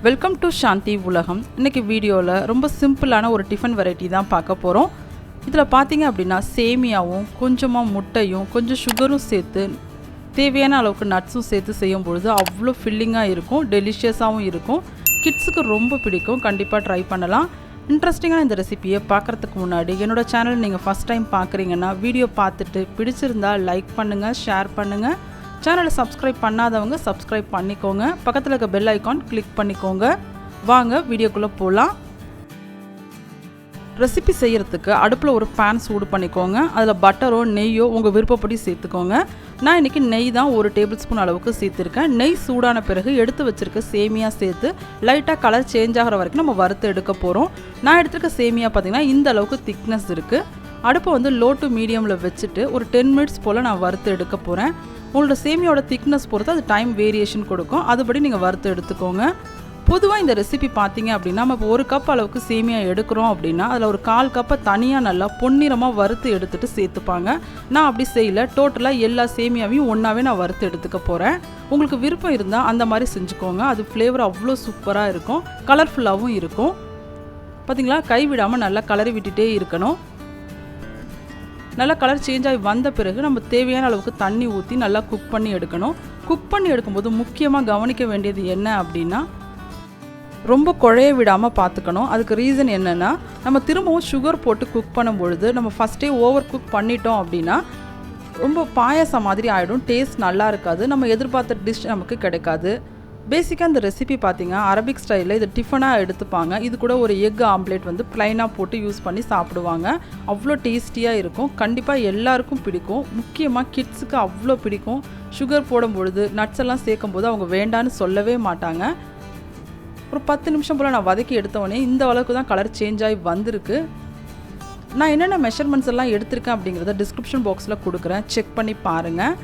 Welcome to சாந்தி உலகம். இன்றைக்கி வீடியோவில் ரொம்ப சிம்பிளான ஒரு டிஃபன் வெரைட்டி தான் பார்க்க போகிறோம். இதில் பார்த்தீங்க அப்படின்னா சேமியாவும் கொஞ்சமாக முட்டையும் கொஞ்சம் சுகரும் சேர்த்து தேவையான அளவுக்கு நட்ஸும் சேர்த்து செய்யும் பொழுது அவ்வளோ ஃபில்லிங்காக இருக்கும், டெலிஷியஸாகவும் இருக்கும். கிட்ஸுக்கு ரொம்ப பிடிக்கும், கண்டிப்பாக ட்ரை பண்ணலாம். இன்ட்ரெஸ்டிங்கான இந்த ரெசிபியை பார்க்குறதுக்கு முன்னாடி என்னோடய சேனல் நீங்கள் ஃபஸ்ட் டைம் பார்க்குறீங்கன்னா வீடியோ பார்த்துட்டு பிடிச்சிருந்தால் லைக் பண்ணுங்கள், ஷேர் பண்ணுங்கள். சேனலை சப்ஸ்கிரைப் பண்ணாதவங்க சப்ஸ்கிரைப் பண்ணிக்கோங்க. பக்கத்தில் இருக்க பெல் ஐக்கான் கிளிக் பண்ணிக்கோங்க. வாங்க வீடியோக்குள்ளே போகலாம். ரெசிபி செய்கிறதுக்கு அடுப்பில் ஒரு பேன் சூடு பண்ணிக்கோங்க. அதில் பட்டரோ நெய்யோ உங்கள் விருப்பப்படி சேர்த்துக்கோங்க. நான் இன்றைக்கி நெய் தான் 1 டேபிள் ஸ்பூன் அளவுக்கு சேர்த்துருக்கேன். நெய் சூடான பிறகு எடுத்து வச்சுருக்க சேமியா சேர்த்து லைட்டாக கலர் சேஞ்ச் ஆகிற வரைக்கும் நம்ம வறுத்து எடுக்க போகிறோம். நான் எடுத்துருக்க சேமியா பார்த்திங்கன்னா இந்த அளவுக்கு திக்னஸ் இருக்குது. அடுப்பை வந்து லோ டு மீடியமில் வச்சுட்டு ஒரு 10 மினிட்ஸ் போல் நான் வறுத்து எடுக்க போகிறேன். உங்களோட சேமியோட திக்னஸ் பொறுத்து அது டைம் வேரியேஷன் கொடுக்கும், அதுபடி நீங்கள் வறுத்து எடுத்துக்கோங்க. பொதுவாக இந்த ரெசிபி பார்த்தீங்க அப்படின்னா நம்ம இப்போ 1 கப் அளவுக்கு சேமியா எடுக்கிறோம் அப்படின்னா அதில் ஒரு 1/4 கப்பை தனியாக நல்லா பொன்னிறமாக வறுத்து எடுத்துகிட்டு சேர்த்துப்பாங்க. நான் அப்படி செய்யலை, டோட்டலாக எல்லா சேமியாவையும் ஒன்றாவே நான் வறுத்து எடுத்துக்க போகிறேன். உங்களுக்கு விருப்பம் இருந்தால் அந்த மாதிரி செஞ்சுக்கோங்க. அது ஃப்ளேவர் அவ்வளோ சூப்பராக இருக்கும், கலர்ஃபுல்லாகவும் இருக்கும். பார்த்திங்களா, கைவிடாமல் நல்லா கலரி விட்டுட்டே இருக்கணும். நல்லா கலர் சேஞ்ச் ஆகி வந்த பிறகு நம்ம தேவையான அளவுக்கு தண்ணி ஊற்றி நல்லா குக் பண்ணி எடுக்கணும். குக் பண்ணி எடுக்கும்போது முக்கியமாக கவனிக்க வேண்டியது என்ன அப்படின்னா ரொம்ப குழைய விடாமல் பார்த்துக்கணும். அதுக்கு ரீசன் என்னென்னா நம்ம திரும்பவும் சுகர் போட்டு குக் பண்ணும்பொழுது நம்ம ஃபஸ்ட்டே ஓவர் குக் பண்ணிட்டோம் அப்படின்னா ரொம்ப பாயாசம் மாதிரி ஆகிடும், டேஸ்ட் நல்லா இருக்காது, நம்ம எதிர்பார்த்த டிஷ் நமக்கு கிடைக்காது. பேசிக்காக இந்த ரெசிபி பார்த்திங்கன்னா அரபிக் ஸ்டைலில் இது டிஃபனாக எடுத்துப்பாங்க. இது கூட ஒரு எக் ஆம்லேட் வந்து ப்ளைனாக போட்டு யூஸ் பண்ணி சாப்பிடுவாங்க. அவ்வளோ டேஸ்டியாக இருக்கும், கண்டிப்பாக எல்லாருக்கும் பிடிக்கும். முக்கியமாக கிட்ஸுக்கு அவ்வளோ பிடிக்கும். சுகர் போடும்பொழுது நட்ஸ் எல்லாம் சேர்க்கும் போது அவங்க வேண்டான்னு சொல்லவே மாட்டாங்க. ஒரு 10 நிமிஷம் போல் நான் வதக்கி எடுத்தவொடனே இந்த அளவுக்கு தான் கலர் சேஞ்ச் ஆகி வந்திருக்கு. நான் என்னென்ன மெஷர்மெண்ட்ஸ் எல்லாம் எடுத்திருக்கேன் அப்படிங்கிறத டிஸ்கிரிப்ஷன் பாக்ஸில் கொடுக்குறேன், செக் பண்ணி பாருங்கள்.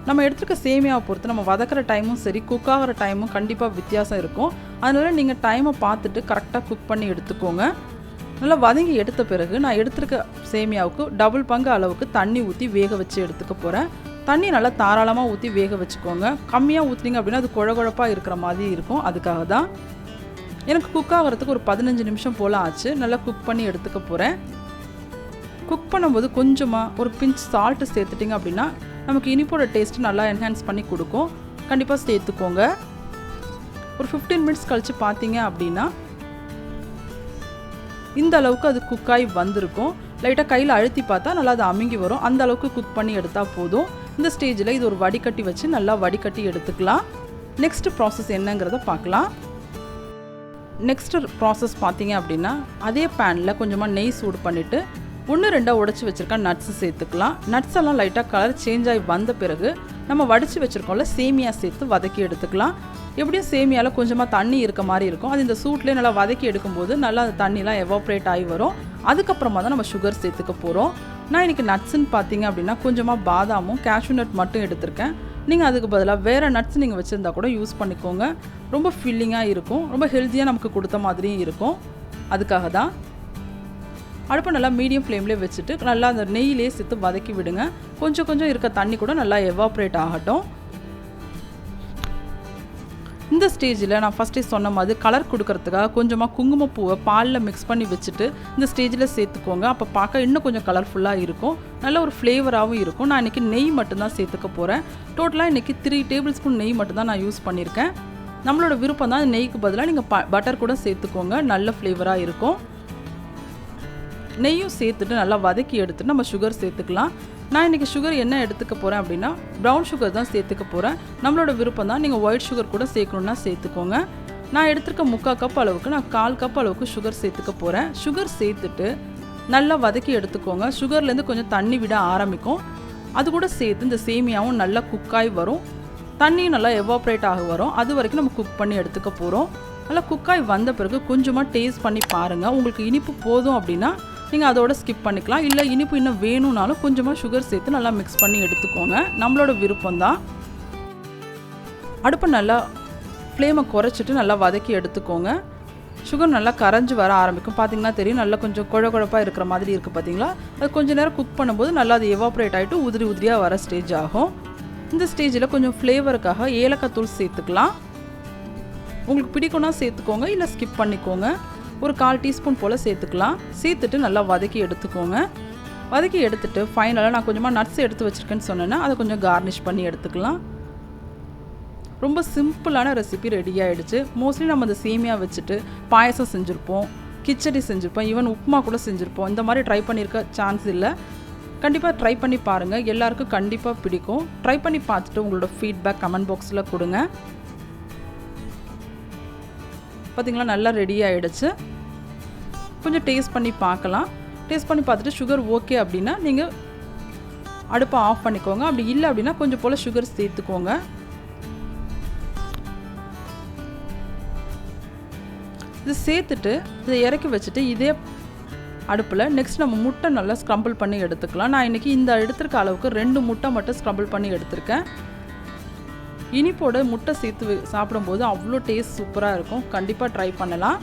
நம்ம எடுத்துருக்க சேமியாவை பொறுத்து நம்ம வதக்கிற டைமும் சரி, குக் ஆகிற டைமும் கண்டிப்பாக வித்தியாசம் இருக்கும். அதனால் நீங்கள் டைமை பார்த்துட்டு கரெக்டாக குக் பண்ணி எடுத்துக்கோங்க. நல்லா வதங்கி எடுத்த பிறகு நான் எடுத்துருக்க சேமியாவுக்கு டபுள் பங்கு அளவுக்கு தண்ணி ஊற்றி வேக வச்சு எடுத்துக்க போகிறேன். தண்ணி நல்லா தாராளமாக ஊற்றி வேக வச்சுக்கோங்க. கம்மியாக ஊற்றிங்க அப்படின்னா அது குழகுழப்பாக இருக்கிற மாதிரி இருக்கும். அதுக்காக தான் எனக்கு குக் ஆகிறதுக்கு ஒரு 15 நிமிஷம் போல் ஆச்சு. நல்லா குக் பண்ணி எடுத்துக்க போகிறேன். குக் பண்ணும்போது கொஞ்சமாக ஒரு பிஞ்ச் சால்ட்டு சேர்த்துட்டிங்க அப்படின்னா நமக்கு இனிப்போட டேஸ்ட்டு நல்லா என்ஹான்ஸ் பண்ணி கொடுக்கும். கண்டிப்பாக சேர்த்துக்கோங்க. ஒரு 15 மினிட்ஸ் கழித்து பார்த்தீங்க அப்படின்னா இந்த அளவுக்கு அது குக்காகி வந்திருக்கும். லைட்டாக கையில் அழுத்தி பார்த்தா நல்லா அது அமுங்கி வரும். அந்த அளவுக்கு குக் பண்ணி எடுத்தால் போதும். இந்த ஸ்டேஜில் இது ஒரு வடிகட்டி வச்சு நல்லா வடிகட்டி எடுத்துக்கலாம். நெக்ஸ்ட்டு ப்ராசஸ் என்னங்கிறத பார்க்கலாம். நெக்ஸ்ட்டு ப்ராசஸ் பார்த்தீங்க அப்படின்னா அதே பேனில் கொஞ்சமாக நெய் சூடு பண்ணிவிட்டு 1-2 உடச்சி வச்சுருக்க நட்ஸு சேர்த்துக்கலாம். நட்ஸ் எல்லாம் லைட்டாக கலர் சேஞ்ச் ஆகி வந்த பிறகு நம்ம வடித்து வச்சுருக்கோம்ல சேமியா சேர்த்து வதக்கி எடுத்துக்கலாம். எப்படியும் சேமியாவில் கொஞ்சமாக தண்ணி இருக்க மாதிரி இருக்கும். அது இந்த சூட்லேயே நல்லா வதக்கி எடுக்கும்போது நல்லா அந்த தண்ணிலாம் எவாப்ரேட் ஆகி வரும். அதுக்கப்புறமா தான் நம்ம சுகர் சேர்த்துக்க போகிறோம். நான் இன்றைக்கி நட்ஸுன்னு பார்த்தீங்க அப்படின்னா கொஞ்சமாக பாதாமும் கேஷ்யூ நட் மட்டும் எடுத்திருக்கேன். நீங்கள் அதுக்கு பதிலாக வேறு நட்ஸ் நீங்கள் வச்சுருந்தா கூட யூஸ் பண்ணிக்கோங்க. ரொம்ப ஃபில்லிங்காக இருக்கும், ரொம்ப ஹெல்த்தியாக நமக்கு கொடுத்த மாதிரியும் இருக்கும். அதுக்காக தான் அடுப்பை நல்லா மீடியம் ஃப்ளேம்லேயே வச்சுட்டு நல்லா அந்த நெய்யிலே சேர்த்து வதக்கி விடுங்க. கொஞ்சம் கொஞ்சம் இருக்க தண்ணி கூட நல்லா எவாப்ரேட் ஆகட்டும். இந்த ஸ்டேஜில் நான் ஃபஸ்ட்டே சொன்ன மாதிரி கலர் கொடுக்கறதுக்காக கொஞ்சமாக குங்குமப்பூவை பாலில் மிக்ஸ் பண்ணி வச்சுட்டு இந்த ஸ்டேஜில் சேர்த்துக்கோங்க. அப்போ பார்க்க இன்னும் கொஞ்சம் கலர்ஃபுல்லாக இருக்கும், நல்ல ஒரு ஃப்ளேவராகவும் இருக்கும். நான் இன்றைக்கி நெய் மட்டும்தான் சேர்த்துக்க போகிறேன். டோட்டலாக இன்றைக்கி 3 டேபிள் ஸ்பூன் நெய் மட்டும்தான் நான் யூஸ் பண்ணியிருக்கேன். நம்மளோட விருப்பம் தான். நெய்க்கு பதிலாக நீங்கள் பட்டர் கூட சேர்த்துக்கோங்க, நல்ல ஃப்ளேவராக இருக்கும். நெய்யும் சேர்த்துட்டு நல்லா வதக்கி எடுத்துட்டு நம்ம சுகர் சேர்த்துக்கலாம். நான் இன்றைக்கி சுகர் என்ன எடுத்துக்க போகிறேன் அப்படின்னா ப்ரௌன் சுகர் தான் சேர்த்துக்க போகிறேன். நம்மளோட விருப்பம் தான். நீங்கள் ஒயிட் சுகர் கூட சேர்க்கணுன்னா சேர்த்துக்கோங்க. நான் எடுத்துருக்க 3/4 கப் அளவுக்கு நான் 1/4 கப் அளவுக்கு சுகர் சேர்த்துக்க போகிறேன். சுகர் சேர்த்துட்டு நல்லா வதக்கி எடுத்துக்கோங்க. சுகர்லேருந்து கொஞ்சம் தண்ணி விட ஆரம்பிக்கும். அது கூட சேர்த்து இந்த சேமியாவும் நல்லா குக்காகி வரும், தண்ணியும் நல்லா எவாப்ரேட் ஆக வரும். அது வரைக்கும் நம்ம குக் பண்ணி எடுத்துக்க போகிறோம். நல்லா குக்காகி வந்த பிறகு கொஞ்சமாக டேஸ்ட் பண்ணி பாருங்கள். உங்களுக்கு இனிப்பு போதும் அப்படின்னா நீங்கள் அதோட ஸ்கிப் பண்ணிக்கலாம். இல்லை இனிப்பு இன்னும் வேணும்னாலும் கொஞ்சமாக சுகர் சேர்த்து நல்லா மிக்ஸ் பண்ணி எடுத்துக்கோங்க. நம்மளோட விருப்பம்தான். அடுப்பை நல்லா ஃப்ளேமை குறைச்சிட்டு நல்லா வதக்கி எடுத்துக்கோங்க. சுகர் நல்லா கரைஞ்சி வர ஆரம்பிக்கும். பார்த்திங்கன்னா தெரியும், நல்லா கொஞ்சம் குழகுழப்பாக இருக்கிற மாதிரி இருக்குது. பார்த்திங்களா, அது கொஞ்சம் நேரம் குக் பண்ணும்போது நல்லா அது எவாப்ரேட் ஆகிட்டு உதிரி உதிரியாக வர ஸ்டேஜ் ஆகும். இந்த ஸ்டேஜில் கொஞ்சம் ஃப்ளேவருக்காக ஏலக்காய் தூள் சேர்த்துக்கலாம். உங்களுக்கு பிடிக்கும்னா சேர்த்துக்கோங்க, இல்லை ஸ்கிப் பண்ணிக்கோங்க. ஒரு 1/4 டீஸ்பூன் போல் சேர்த்துக்கலாம். சேர்த்துட்டு நல்லா வதக்கி எடுத்துக்கோங்க. வதக்கி எடுத்துட்டு ஃபைனலாக நான் கொஞ்சமாக நட்ஸ் எடுத்து வச்சுருக்கேன்னு சொன்னேன்னா அதை கொஞ்சம் கார்னிஷ் பண்ணி எடுத்துக்கலாம். ரொம்ப சிம்பிளான ரெசிபி ரெடி ஆகிடுச்சு. மோஸ்ட்லி நம்ம அந்த சேமியா வச்சுட்டு பாயசம் செஞ்சுருப்போம், கிச்சடி செஞ்சுருப்போம், ஈவன் உப்புமா கூட செஞ்சுருப்போம். இந்த மாதிரி ட்ரை பண்ணியிருக்க சான்ஸ் இல்லை. கண்டிப்பாக ட்ரை பண்ணி பாருங்கள், எல்லாருக்கும் கண்டிப்பாக பிடிக்கும். ட்ரை பண்ணி பார்த்துட்டு உங்களோட ஃபீட்பேக் கமெண்ட் பாக்ஸில் கொடுங்க. பார்த்திங்களா, நல்லா ரெடி ஆகிடுச்சு. கொஞ்சம் டேஸ்ட் பண்ணி பார்க்கலாம். டேஸ்ட் பண்ணி பார்த்துட்டு சுகர் ஓகே அப்படின்னா நீங்கள் அடுப்பை ஆஃப் பண்ணிக்கோங்க. அப்படி இல்லை அப்படின்னா கொஞ்சம் போல் சுகர் சேர்த்துக்கோங்க. இது சேர்த்துட்டு இதை இறக்கி வச்சுட்டு இதே அடுப்பில் நெக்ஸ்ட் நம்ம முட்டை நல்லா ஸ்க்ரம்பிள் பண்ணி எடுத்துக்கலாம். நான் இன்றைக்கி இந்த எடுத்துருக்க அளவுக்கு 2 முட்டை மட்டும் ஸ்க்ரம்பிள் பண்ணி எடுத்திருக்கேன். இனிப்போட முட்டை சேர்த்து சாப்பிடும்போது அவ்வளோ டேஸ்ட் சூப்பராக இருக்கும். கண்டிப்பாக ட்ரை பண்ணலாம்.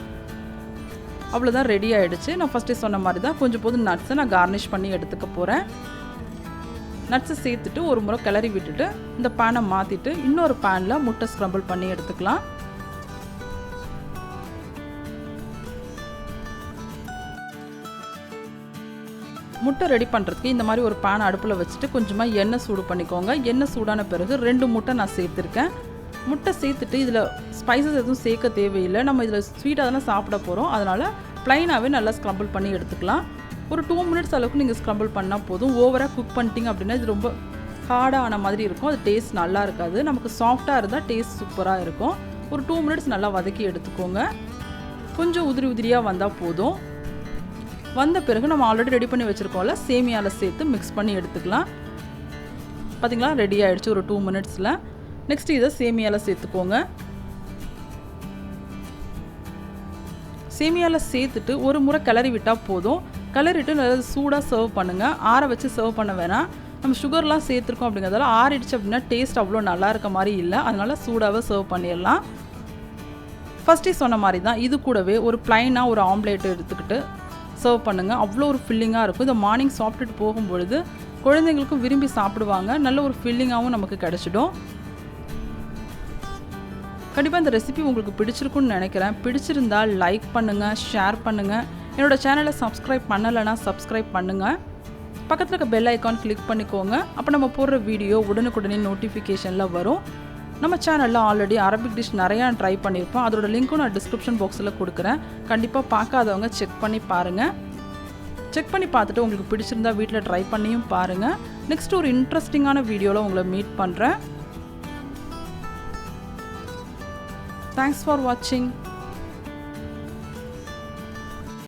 அவ்வளோதான், ரெடி ஆகிடுச்சு. நான் ஃபஸ்ட்டே சொன்ன மாதிரி தான் கொஞ்சம் போதும் நட்ஸை நான் கார்னிஷ் பண்ணி எடுத்துக்க போகிறேன். நட்ஸை சேர்த்துட்டு ஒரு முறை கிளறி விட்டுட்டு இந்த பேனை மாற்றிட்டு இன்னொரு பேனில் முட்டை ஸ்க்ரம்பிள் பண்ணி எடுத்துக்கலாம். முட்டை ரெடி பண்ணுறதுக்கு இந்த மாதிரி ஒரு பேன் அடுப்பில் வச்சுட்டு கொஞ்சமாக எண்ணெய் சூடு பண்ணிக்கோங்க. எண்ணெய் சூடான பிறகு 2 முட்டை நான் சேர்த்துருக்கேன். முட்டை சேர்த்துட்டு இதில் ஸ்பைசஸ் எதுவும் சேர்க்க தேவையில்லை. நம்ம இதில் ஸ்வீட்டாக தானே சாப்பிட போகிறோம். அதனால் ப்ளைனாகவே நல்லா ஸ்க்ரம்பிள் பண்ணி எடுத்துக்கலாம். ஒரு 2 மினிட்ஸ் அளவுக்கு நீங்கள் ஸ்க்ரம்பிள் பண்ணால் போதும். ஓவராக குக் பண்ணிட்டீங்க அப்படின்னா இது ரொம்ப ஹார்டாக ஆன மாதிரி இருக்கும். அது டேஸ்ட் நல்லா இருக்காது. நமக்கு சாஃப்டாக இருந்தால் டேஸ்ட் சூப்பராக இருக்கும். ஒரு 2 மினிட்ஸ் நல்லா வதக்கி எடுத்துக்கோங்க. கொஞ்சம் உதிரி உதிரியாக வந்தால் போதும். வந்த பிறகு நம்ம ஆல்ரெடி ரெடி பண்ணி வச்சுருக்கோம்ல, சேமியாவில் சேர்த்து மிக்ஸ் பண்ணி எடுத்துக்கலாம். பார்த்திங்களா, ரெடி ஆகிடுச்சு ஒரு 2 மினிட்ஸில். நெக்ஸ்ட் இதை சேமியாவில் சேர்த்துக்கோங்க. சேமியாவில் சேர்த்துட்டு ஒரு முறை கிளறி விட்டால் போதும். கிளறிட்டு நல்லா சூடாக சர்வ் பண்ணுங்கள். ஆற வச்சு சர்வ் பண்ண வேணாம். நம்ம சுகர்லாம் சேர்த்துருக்கோம் அப்படிங்கிறதால ஆறிடுச்சு அப்படின்னா டேஸ்ட் அவ்வளோ நல்லா இருக்க மாதிரி இல்லை. அதனால் சூடாகவே சர்வ் பண்ணிடலாம். ஃபஸ்ட்டே சொன்ன மாதிரி தான் இது கூடவே ஒரு ப்ளைனாக ஒரு ஆம்லேட் எடுத்துக்கிட்டு சர்வ் பண்ணுங்கள். அவ்வளோ ஒரு ஃபில்லிங்காக இருக்கும். இதை மார்னிங் சாப்பிட்டுட்டு போகும்பொழுது குழந்தைங்களுக்கும் விரும்பி சாப்பிடுவாங்க. நல்ல ஒரு ஃபில்லிங்காகவும் நமக்கு கிடச்சிடும். கண்டிப்பாக இந்த ரெசிபி உங்களுக்கு பிடிச்சிருக்குன்னு நினைக்கிறேன். பிடிச்சிருந்தால் லைக் பண்ணுங்கள், ஷேர் பண்ணுங்கள். என்னோடய சேனலை சப்ஸ்கிரைப் பண்ணலைன்னா சப்ஸ்கிரைப் பண்ணுங்கள். பக்கத்தில் இருக்க பெல் ஐக்கான் கிளிக் பண்ணிக்கோங்க. அப்போ நம்ம போடுற வீடியோ உடனுக்குடனே நோட்டிஃபிகேஷனில் வரும். நம்ம சேனலில் ஆல்ரெடி அரபிக் டிஷ் நிறையா ட்ரை பண்ணியிருப்போம். அதோட லிங்க்கும் நான் டிஸ்கிரிப்ஷன் பாக்ஸில் கொடுக்குறேன். கண்டிப்பாக பார்க்காதவங்க செக் பண்ணி பாருங்கள். செக் பண்ணி பார்த்துட்டு உங்களுக்கு பிடிச்சிருந்தா வீட்டில் ட்ரை பண்ணியும் பாருங்கள். நெக்ஸ்ட் ஒரு இன்ட்ரெஸ்டிங்கான வீடியோவில் உங்களை மீட் பண்ணுறேன். Thanks for watching.